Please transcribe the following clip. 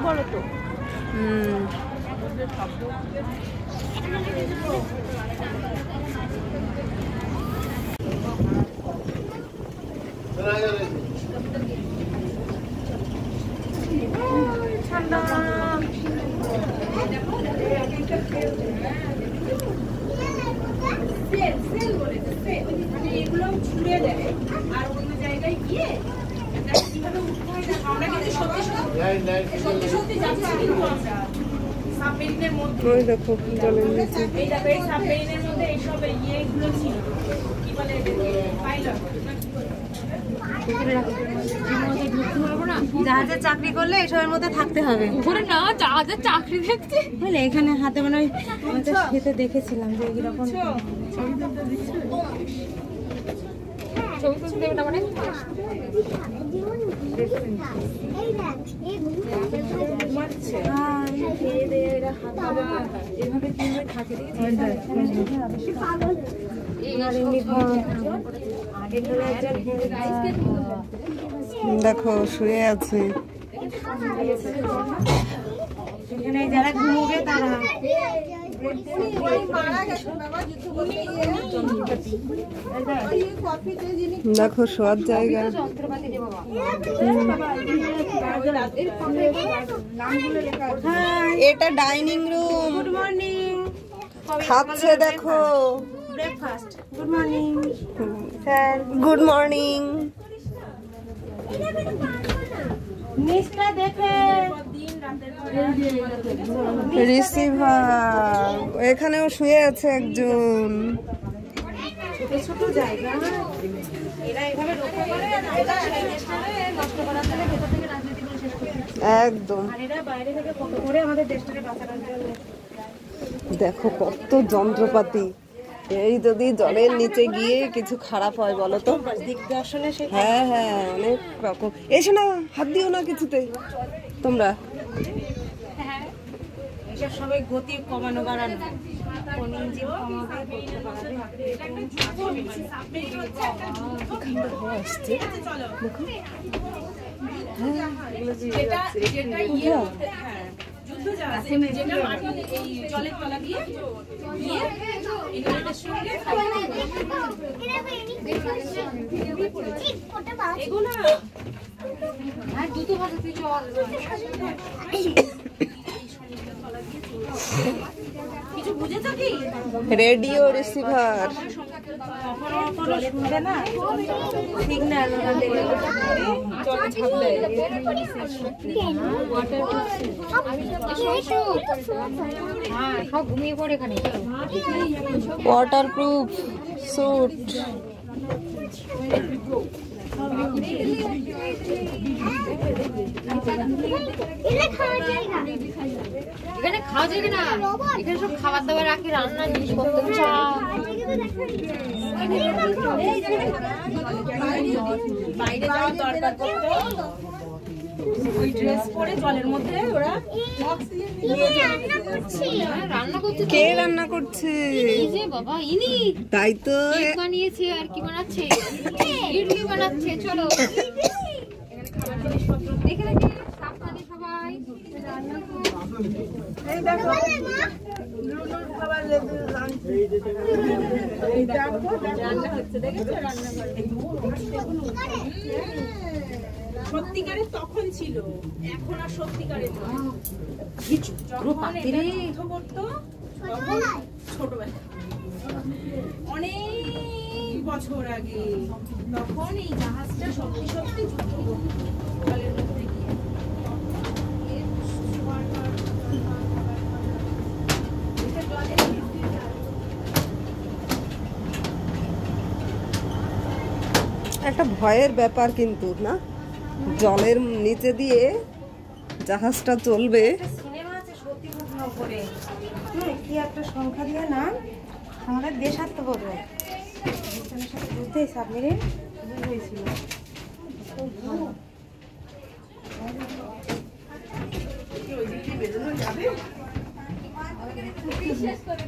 বড় তো। ঠান্ডা এগুলো ছুঁড়ে দেয় আর অন্য জায়গায় গিয়ে কিভাবে উঠতে হয় আমরা কিন্তু সত্যি সত্যি যাচ্ছি কিন্তু আমরা সাবমেরিনের মধ্যে ওই দেখো জলের নিচে এই দেখো এই সাবমেরিনের মধ্যে এইসব ইয়েগুলো ছিল কি বলে পাইলট জাহাজে চাকরি করলে এসবের মধ্যে থাকতে হবে। না জাহাজে চাকরি দেখতে বলে এখানে হাতে মনে হয় খেতে দেখেছিলাম যে এরকম ছবি তুলতে দেবে না মানে এভাবে কিভাবে থাকে দেখো শুয়ে আছে এখানে যারা ঘুমোবে তারা দেখো শোয়ার জায়গা এটা ডাইনিং রুম। গুড মর্নিং খাচ্ছে দেখো breakfast. Good morning sir. Good morning নিচটা দেখে রিসিভার এখানেও শুয়ে আছে একজন। ছোট ছোট জায়গা এরা এভাবে রক্ষা করে নষ্ট করার জন্য ভেতর থেকে রাজনীতি করে শেষ করে একদম। আর এরা বাইরে থেকে কত করে আমাদের দেশটাকে বাঁচানোর জন্য দেখো কত যন্ত্রপাতি। এই যদি জলের নিচে গিয়ে কিছু খারাপ হয় বলো তো দিগদর্শনে। হ্যাঁ হ্যাঁ অনেক রকম। এসো না হাত দিও না কিছুতে তোমরা। এসব সবাই গতি কমানো বাড়ানো জলের তলা দিয়ে রেডিও রিসিভার ঘুমিয়ে পড়ে এখানে। ওয়াটারপ্রুফ স্যুট এখানে খাওয়া যায় না। এখানে সব খাবার দাবার রাখি রান্না জিনিসপত্র বাইরে যাওয়ার দরকার পড়তো ওই ড্রেস পরে জলের মধ্যে ওরা রান্না করছে। কে রান্না করছে? বাবা ইনি তাই তো বানিয়েছে। আর কি বানাচ্ছে? ইডলি বানাচ্ছে। চলো খাবার জিনিসপত্র দেখে দেখে সাবধানে সবাই রান্না এই দেখো লুলুর খাবার লেবু রান্না হচ্ছে দেখেছো রান্না করে সত্যিকারের তখন ছিল এখন আর সত্যিকারের ছোটবেলা অনেক বছর আগে তখন এই জাহাজটা সত্যি সত্যি যুদ্ধ জলের মধ্যে গিয়ে একটা ভয়ের ব্যাপার কিন্তু না জলের নিচে দিয়ে জাহাজটা চলবে। সিনেমা আছে সতীপূর্ণপুরে কি একটা সংখ্যা দিয়ে না আমাদের দেশাত্মবোধ সাথে যুদ্ধে সাবমেরিন হয়েছিল। শেষ করে